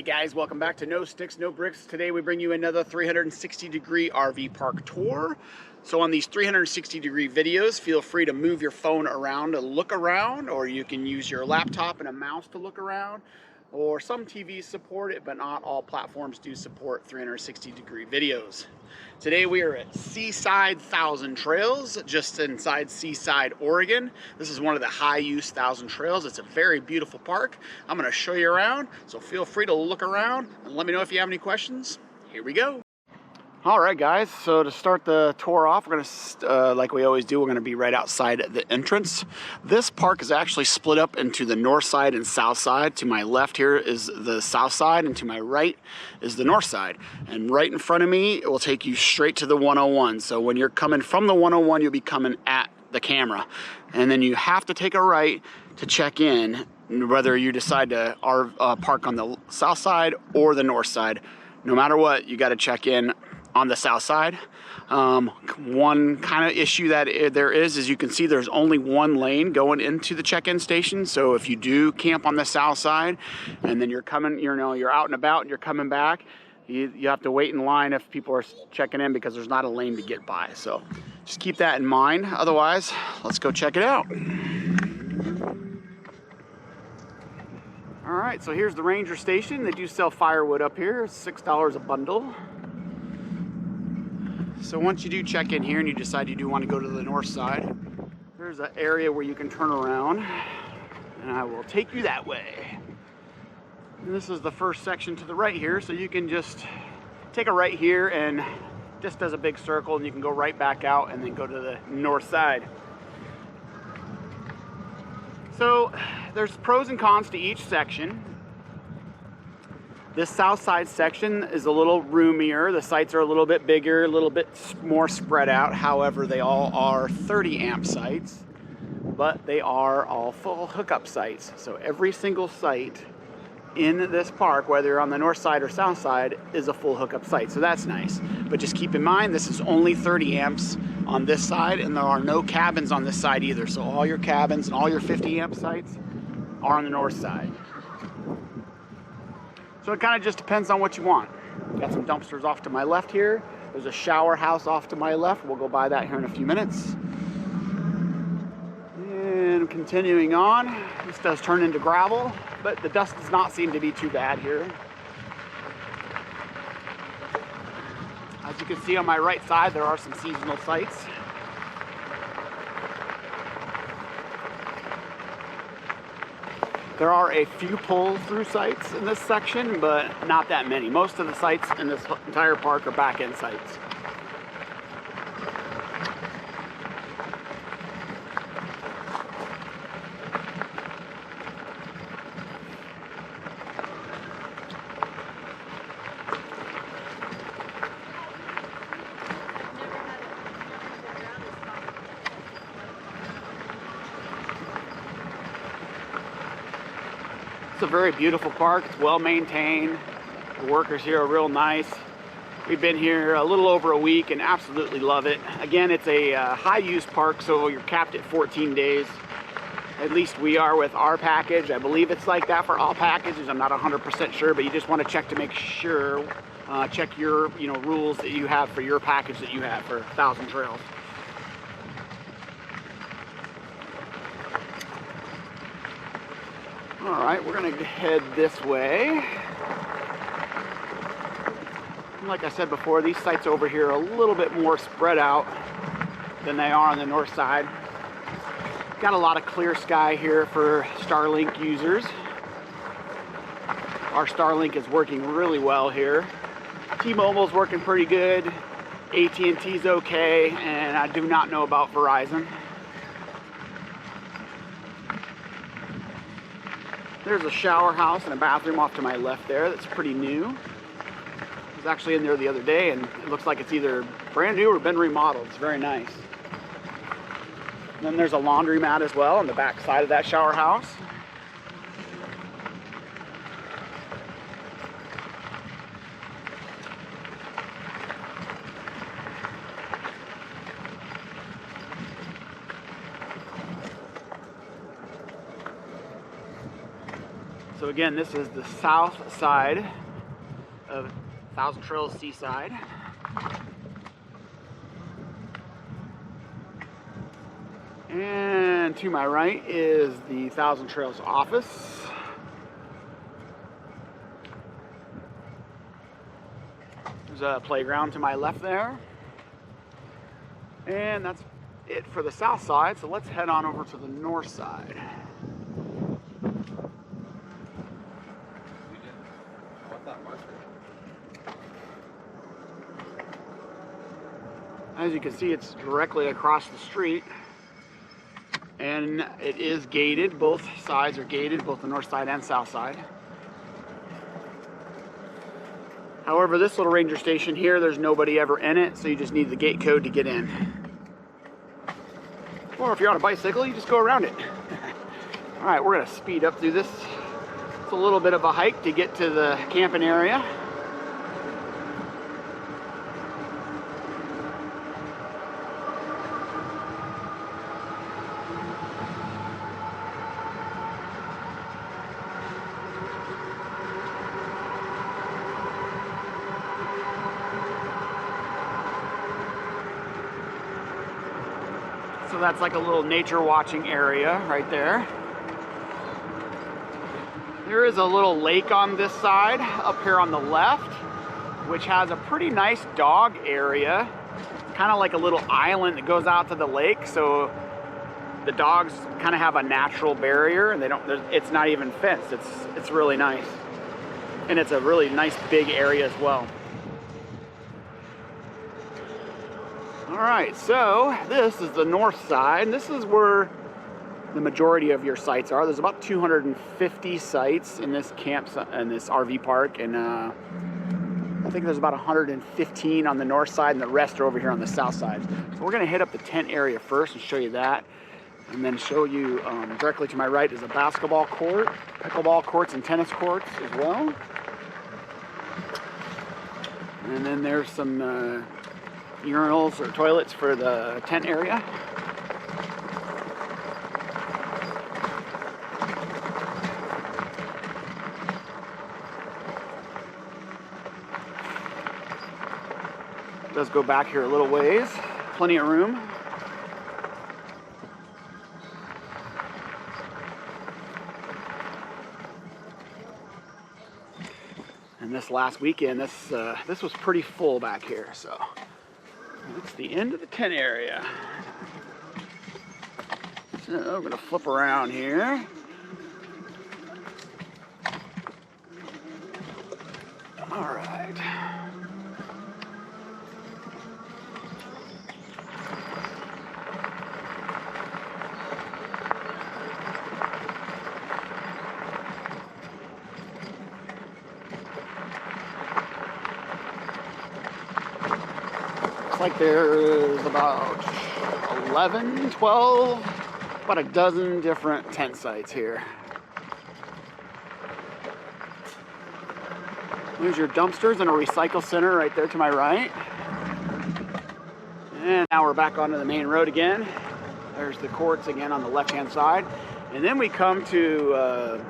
Hey guys, welcome back to No Sticks, No Bricks. Today we bring you another 360-degree RV park tour. So on these 360-degree videos, feel free to move your phone around to look around, or you can use your laptop and a mouse to look around, or some TVs support it, but not all platforms do support 360-degree videos. Today we are at Seaside 1,000 Trails, just inside Seaside, Oregon. This is one of the high-use 1,000 trails. It's a very beautiful park. I'm going to show you around, so feel free to look around and let me know if you have any questions. Here we go. All right, guys, so to start the tour off, we're going to, like we always do, we're going to be right outside the entrance. This park is actually split up into the north side and south side. To my left here is the south side, and to my right is the north side. And right in front of me, it will take you straight to the 101. So when you're coming from the 101, you'll be coming at the camera. And then you have to take a right to check in, whether you decide to park on the south side or the north side. No matter what, you got to check in on the south side. One kind of issue that there is you can see there's only one lane going into the check-in station. So if you do camp on the south side and then you're coming, you're out and about and you're coming back, you have to wait in line if people are checking in because there's not a lane to get by. So just keep that in mind. Otherwise, let's go check it out. All right, so here's the ranger station. They do sell firewood up here. It's $6 a bundle. So once you do check in here and you decide you do want to go to the north side, there's an area where you can turn around, and I will take you that way. And this is the first section to the right here, so you can just take a right here and just does a big circle, and you can go right back out and then go to the north side. So there's pros and cons to each section. This south side section is a little roomier. The sites are a little bit bigger, a little bit more spread out. However, they all are 30 amp sites, but they are all full hookup sites. So every single site in this park, whether you're on the north side or south side, is a full hookup site. So that's nice. But just keep in mind, this is only 30 amps on this side, and there are no cabins on this side either. So all your cabins and all your 50 amp sites are on the north side. So it kind of just depends on what you want. Got some dumpsters off to my left here. There's a shower house off to my left. We'll go by that here in a few minutes. And continuing on, this does turn into gravel, but the dust does not seem to be too bad here. As you can see on my right side, there are some seasonal sites. There are a few pull-through sites in this section, but not that many. Most of the sites in this entire park are back-end sites. It's a very beautiful park. It's well maintained. The workers here are real nice. We've been here a little over a week and absolutely love it. Again, it's a high use park, so you're capped at 14 days. At least we are with our package. I believe it's like that for all packages. I'm not 100% sure, but you just want to check to make sure, check your rules that you have for your package that you have for 1,000 Trails. All right, we're gonna head this way. Like I said before, these sites over here are a little bit more spread out than they are on the north side. Got a lot of clear sky here for Starlink users. Our Starlink is working really well here. T-Mobile's working pretty good. AT&T's okay, and I do not know about Verizon. There's a shower house and a bathroom off to my left there that's pretty new. I was actually in there the other day, and it looks like it's either brand new or been remodeled. It's very nice. And then there's a laundromat as well on the back side of that shower house. So again, this is the south side of Thousand Trails Seaside. And to my right is the Thousand Trails office. There's a playground to my left there. And that's it for the south side, so let's head on over to the north side. As you can see, it's directly across the street, and it is gated. Both sides are gated, both the north side and south side. However, this little ranger station here, there's nobody ever in it, so you just need the gate code to get in. Or if you're on a bicycle, you just go around it. All right, we're gonna speed up through this. It's a little bit of a hike to get to the camping area. So that's like a little nature watching area right there. There is a little lake on this side up here on the left, which has a pretty nice dog area. It's kind of like a little island that goes out to the lake, so the dogs kind of have a natural barrier, and it's not even fenced. It's really nice, and it's a really nice big area as well. All right, so this is the north side, and this is where the majority of your sites are. There's about 250 sites in this RV park, and I think there's about 115 on the north side, and the rest are over here on the south side. So we're gonna hit up the tent area first and show you that, and then show you directly to my right is a basketball court, pickleball courts, and tennis courts as well. And then there's some urinals or toilets for the tent area. It does go back here a little ways, plenty of room. And this last weekend, this was pretty full back here, so that's the end of the tent area. So we're gonna flip around here. All right. Like there's about 11, 12, about a dozen different tent sites here. There's your dumpsters and a recycle center right there to my right. And now we're back onto the main road again. There's the courts again on the left-hand side. And then we come to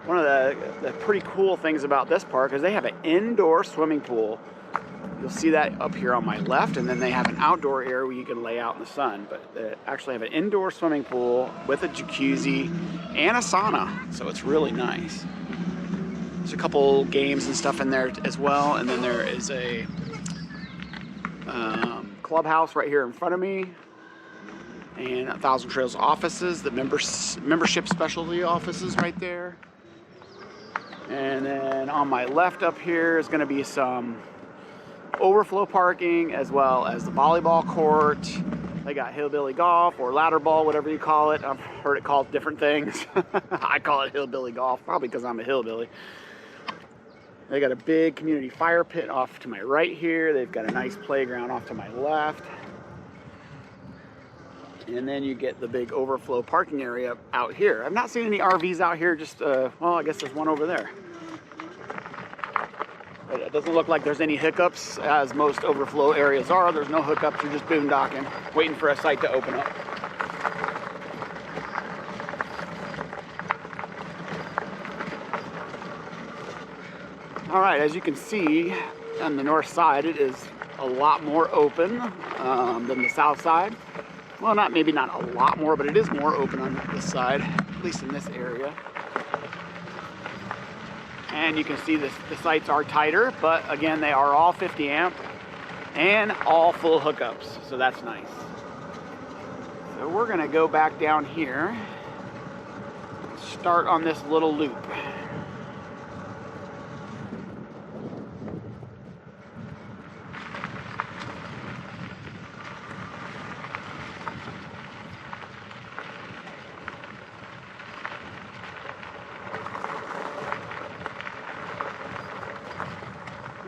one of the pretty cool things about this park is they have an indoor swimming pool. You'll see that up here on my left, and then they have an outdoor area where you can lay out in the sun. But they actually have an indoor swimming pool with a jacuzzi and a sauna, so it's really nice. There's a couple games and stuff in there as well, and then there is a clubhouse right here in front of me, and a Thousand Trails offices, the membership specialty offices right there. And then on my left up here is going to be some overflow parking, as well as the volleyball court. They got hillbilly golf or ladder ball, whatever you call it. I've heard it called different things. I call it hillbilly golf, probably because I'm a hillbilly. They got a big community fire pit off to my right here. They've got a nice playground off to my left. And then you get the big overflow parking area out here. I've not seen any RVs out here, just, well, I guess there's one over there. But it doesn't look like there's any hiccups, as most overflow areas are. There's no hookups, you're just boondocking, waiting for a site to open up. Alright, as you can see on the north side, it is a lot more open than the south side. Well, maybe not a lot more, but it is more open on this side, at least in this area. And you can see the sites are tighter, but again, they are all 50 amp and all full hookups, so that's nice. So we're gonna go back down here, start on this little loop.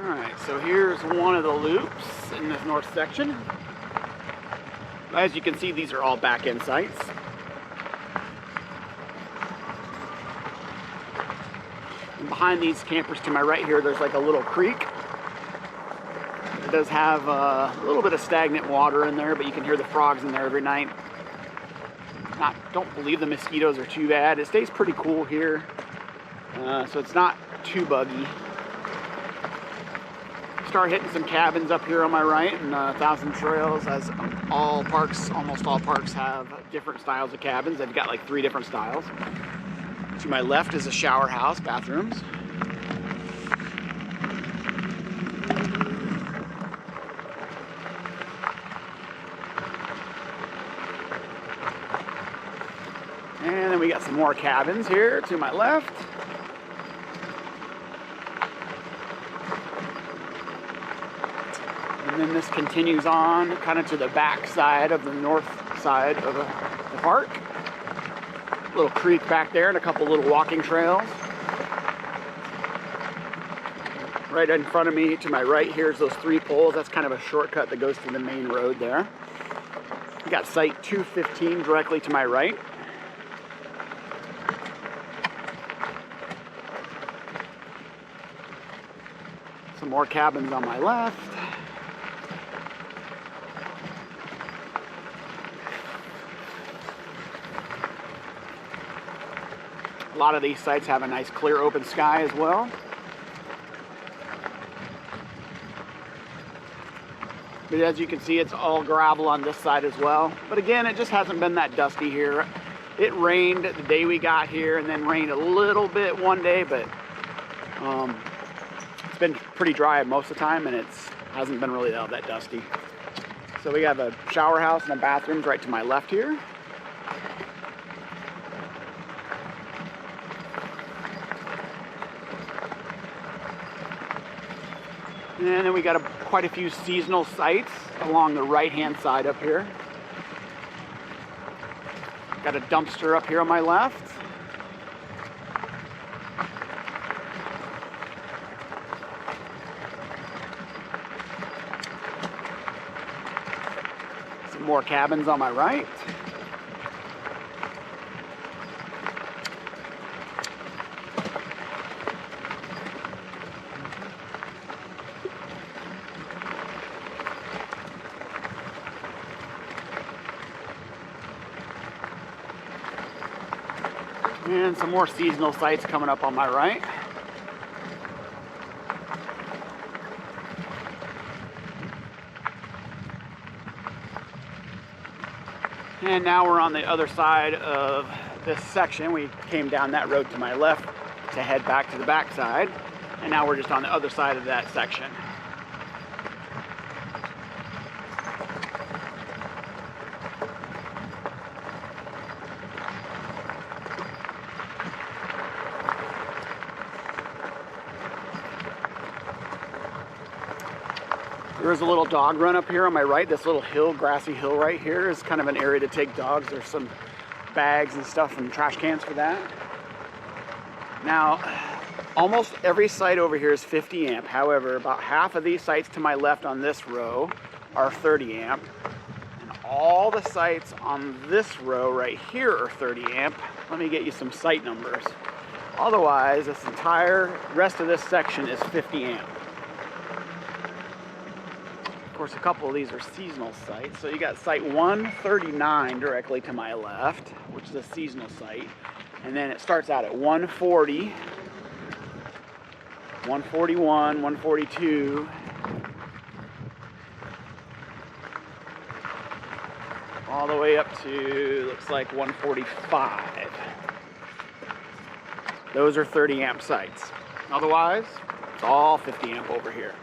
Alright, so here's one of the loops in this north section. As you can see, these are all back-end sites. And behind these campers to my right here, there's like a little creek. It does have a little bit of stagnant water in there, but you can hear the frogs in there every night. Don't believe the mosquitoes are too bad. It stays pretty cool here, so it's not too buggy. Start hitting some cabins up here on my right, and 1,000 Trails, as almost all parks have different styles of cabins. They've got like 3 different styles. To my left is a shower house, bathrooms. And then we got some more cabins here to my left. And then this continues on kind of to the back side of the north side of the park. Little creek back there and a couple little walking trails. Right in front of me to my right, here's those 3 poles. That's kind of a shortcut that goes to the main road there. We got site 215 directly to my right. Some more cabins on my left. A lot of these sites have a nice clear open sky as well. But as you can see, it's all gravel on this side as well. But again, it just hasn't been that dusty here. It rained the day we got here and then rained a little bit one day, but it's been pretty dry most of the time and it hasn't been really that dusty. So we have a shower house and a bathroom right to my left here. And then we got quite a few seasonal sites along the right-hand side up here. Got a dumpster up here on my left. Some more cabins on my right. And some more seasonal sites coming up on my right. And now we're on the other side of this section. We came down that road to my left to head back to the back side. And now we're just on the other side of that section. There's a little dog run up here on my right. This little hill, grassy hill right here is kind of an area to take dogs. There's some bags and stuff and trash cans for that. Now, almost every site over here is 50 amp. However, about half of these sites to my left on this row are 30 amp. And all the sites on this row right here are 30 amp. Let me get you some site numbers. Otherwise, this entire rest of this section is 50 amp. Of course, a couple of these are seasonal sites. So you got site 139 directly to my left, which is a seasonal site. And then it starts out at 140. 141, 142. All the way up to, looks like 145. Those are 30 amp sites. Otherwise, it's all 50 amp over here.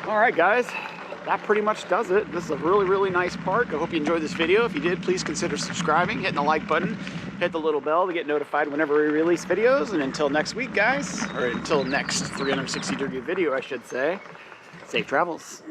All right, guys, that pretty much does it. This is a really, really nice park. I hope you enjoyed this video. If you did, please consider subscribing, hitting the like button, hit the little bell to get notified whenever we release videos. And until next week, guys, or until next 360-degree video, I should say, safe travels.